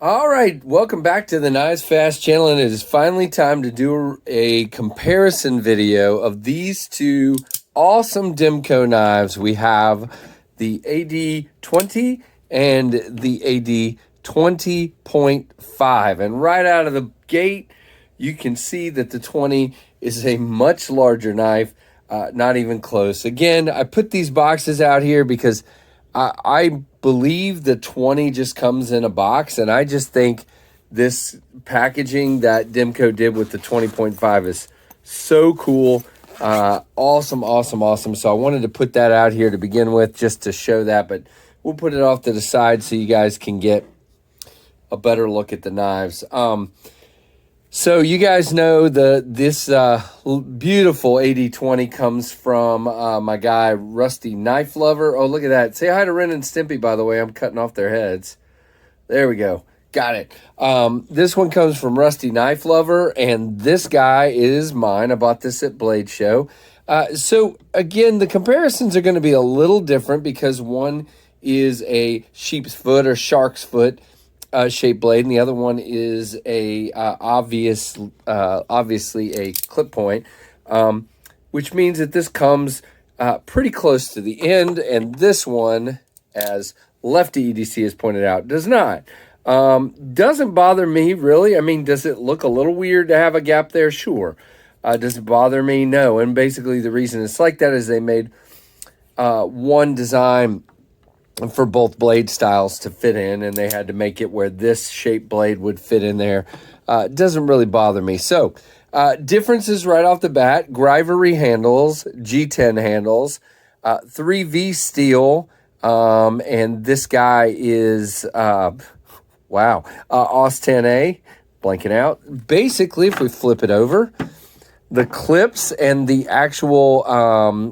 All right, welcome back to the KnivesFAST channel, and it is finally time to do a comparison video of these two awesome Demko knives. We have the AD20 and the AD20.5, and right out of the gate, you can see that the 20 is a much larger knife, not even close. Again, I put these boxes out here because I believe the 20 just comes in a box, and I just think this packaging that Demko did with the 20.5 is so cool. Awesome, awesome, awesome. So I wanted to put that out here to begin with just to show that, but we'll put it off to the side so you guys can get a better look at the knives. So you guys know this beautiful AD20 comes from my guy, Rusty Knife Lover. Oh, look at that. Say hi to Ren and Stimpy, by the way. I'm cutting off their heads. There we go. Got it. This one comes from Rusty Knife Lover, and this guy is mine. I bought this at Blade Show. So, again, the comparisons are going to be a little different because one is a sheep's foot or shark's foot shaped blade, and the other one is a obviously a clip point, which means that this comes pretty close to the end, and this one, as Lefty EDC has pointed out, does not. Doesn't bother me, really. I mean, does it look a little weird to have a gap there? Sure. Does it bother me? No. And basically the reason it's like that is they made one design for both blade styles to fit in, and they had to make it where this shaped blade would fit in there. It doesn't really bother me. So, differences right off the bat: Grivery handles, G10 handles, 3V steel, and this guy is, wow, AUS 10A, blanking out. Basically, if we flip it over, the clips and the actual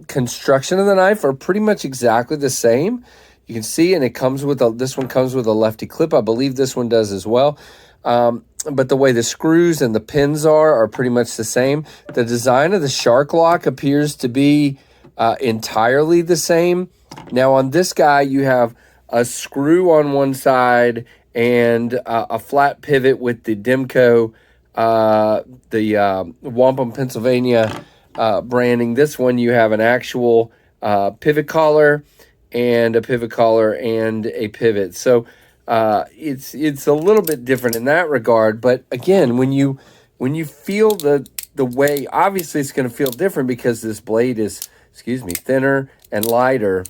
construction of the knife are pretty much exactly the same. You can see, and it comes with this one comes with a lefty clip. I believe this one does as well. But the way the screws and the pins are pretty much the same. The design of the shark lock appears to be entirely the same. Now on this guy, you have a screw on one side and a flat pivot with the Demko, the Wampum, Pennsylvania branding. This one, you have an actual pivot collar and a pivot collar and a pivot. So it's a little bit different in that regard. But again, when you feel the way, obviously it's going to feel different because this blade is, thinner and lighter.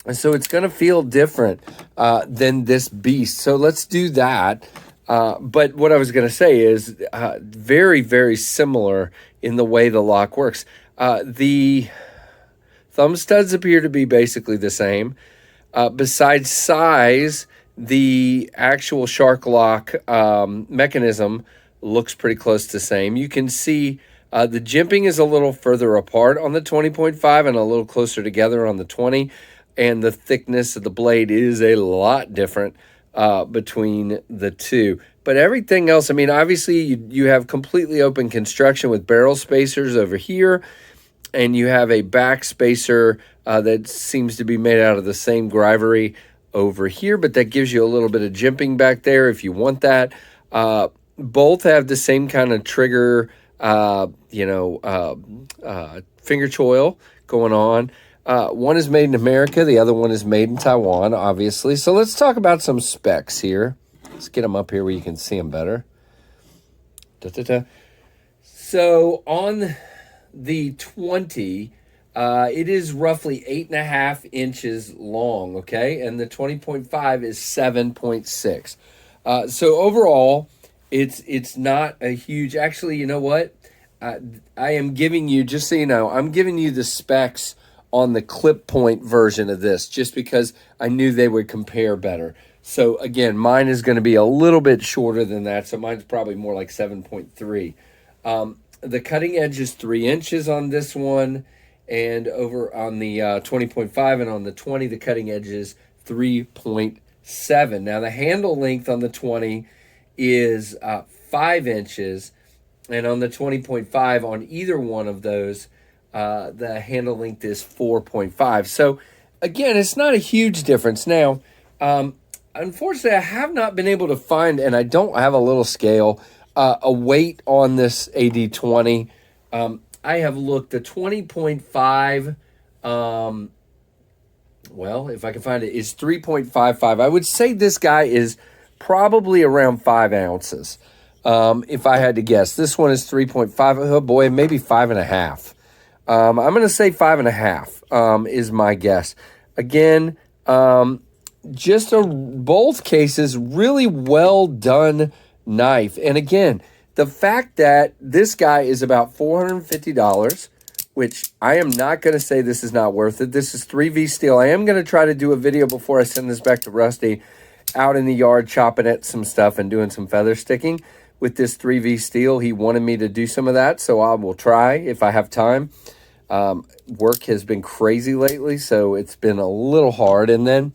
And so it's going to feel different than this beast. So let's do that. But what I was going to say is very, very similar in the way the lock works. The thumb studs appear to be basically the same. Besides size, the actual shark lock mechanism looks pretty close to the same. You can see the jimping is a little further apart on the 20.5 and a little closer together on the 20. And the thickness of the blade is a lot different between the two. But everything else, I mean, obviously you have completely open construction with barrel spacers over here. And you have a back spacer that seems to be made out of the same grivery over here, but that gives you a little bit of jimping back there if you want that. Both have the same kind of trigger, finger choil going on. One is made in America, the other one is made in Taiwan, obviously. So let's talk about some specs here. Let's get them up here where you can see them better. So on the 20, it is roughly 8.5 inches long, okay? And the 20.5 is 7.6. So overall, it's not a huge, actually, you know what? I am giving you, just so you know, I'm giving you the specs on the clip point version of this, just because I knew they would compare better. So again, mine is going to be a little bit shorter than that, so mine's probably more like 7.3. The cutting edge is 3 inches on this one, and over on the 20.5 and on the 20, the cutting edge is 3.7. Now, the handle length on the 20 is 5 inches, and on the 20.5, on either one of those, the handle length is 4.5. So, again, it's not a huge difference. Now, unfortunately, I have not been able to find, and I don't have a little scale, a weight on this AD20. I have looked at 20.5. Well, if I can find it, is 3.55. I would say this guy is probably around 5 ounces. If I had to guess, this one is 3.5. Oh boy, maybe 5.5. I'm going to say 5.5 is my guess. Again, just both cases, really well done knife. And again, the fact that this guy is about $450, which I am not going to say this is not worth it. This is 3V steel. I am going to try to do a video before I send this back to Rusty out in the yard chopping at some stuff and doing some feather sticking with this 3V steel. He wanted me to do some of that, so I will try if I have time. Work has been crazy lately, so it's been a little hard. And then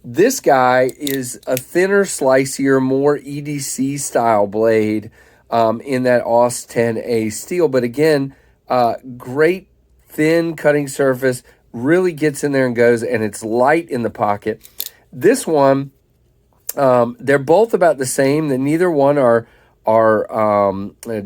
this guy is a thinner, slicier, more EDC style blade in that AUS 10A steel. But again, great thin cutting surface, really gets in there and goes, and it's light in the pocket. This one, they're both about the same. Neither one are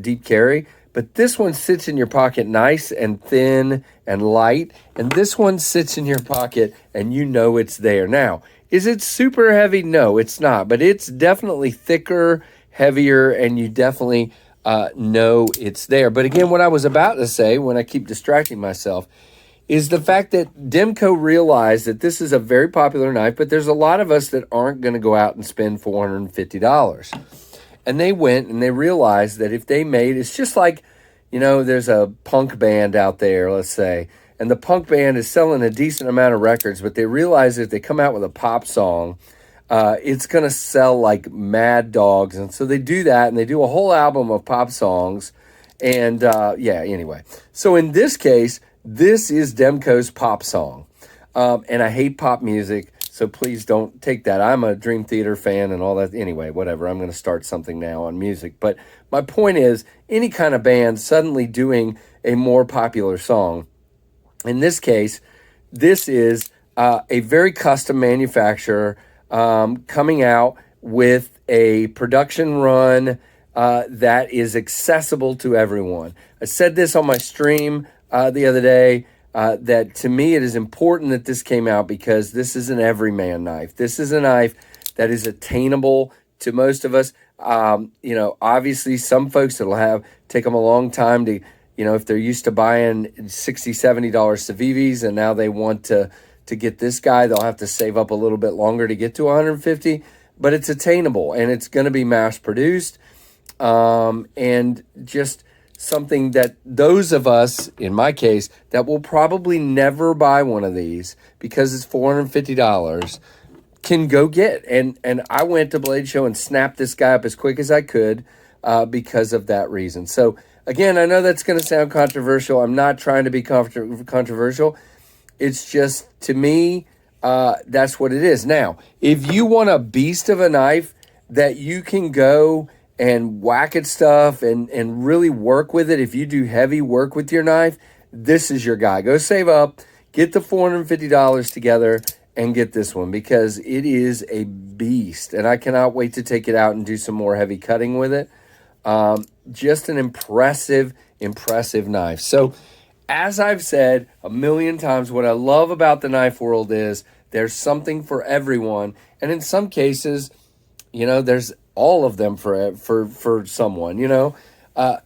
deep carry, but this one sits in your pocket nice and thin and light, and this one sits in your pocket and you know it's there. Now, is it super heavy? No, it's not, but it's definitely thicker, heavier, and you definitely know it's there. But again, what I was about to say, when I keep distracting myself, is the fact that Demko realized that this is a very popular knife, but there's a lot of us that aren't going to go out and spend $450. And they went and they realized that if they made, it's just like, you know, there's a punk band out there, let's say, and the punk band is selling a decent amount of records, but they realize that if they come out with a pop song, it's going to sell like mad dogs. And so they do that, and they do a whole album of pop songs. And yeah, anyway. So in this case, this is Demko's pop song. And I hate pop music, so please don't take that. I'm a Dream Theater fan and all that. Anyway, whatever. I'm going to start something now on music. But my point is, any kind of band suddenly doing a more popular song. In this case, this is a very custom manufacturer coming out with a production run that is accessible to everyone. I said this on my stream the other day, that to me it is important that this came out because this is an everyman knife. This is a knife that is attainable to most of us. You know, obviously some folks it'll take them a long time to, you know, if they're used to buying $60, $70 Civivis and now they want to get this guy, they'll have to save up a little bit longer to get to 150, but it's attainable and it's going to be mass produced. And just something that those of us, in my case, that will probably never buy one of these because it's $450 can go get. And I went to Blade Show and snapped this guy up as quick as I could because of that reason. So again, I know that's going to sound controversial. I'm not trying to be controversial. It's just, to me, that's what it is. Now, if you want a beast of a knife that you can go and whack at stuff and really work with it, if you do heavy work with your knife, this is your guy. Go save up, get the $450 together, and get this one because it is a beast. And I cannot wait to take it out and do some more heavy cutting with it. Just an impressive knife. So, as I've said a million times, what I love about the knife world is there's something for everyone. And in some cases, you know, there's all of them for someone, you know.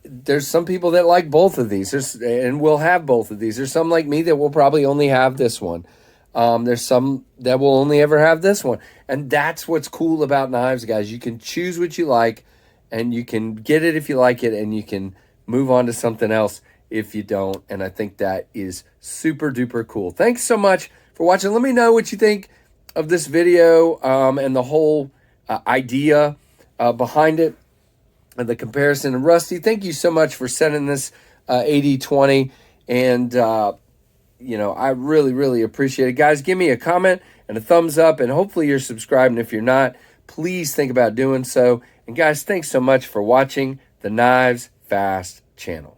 There's some people that like both of these and will have both of these. There's some like me that will probably only have this one. There's some that will only ever have this one. And that's what's cool about knives, guys. You can choose what you like and you can get it if you like it and you can move on to something else if you don't. And I think that is super duper cool. Thanks so much for watching. Let me know what you think of this video and the whole idea behind it and the comparison. And Rusty, thank you so much for sending this AD20. And, you know, I really appreciate it. Guys, give me a comment and a thumbs up. And hopefully you're subscribed. And if you're not, please think about doing so. And guys, thanks so much for watching the Knives Fast channel.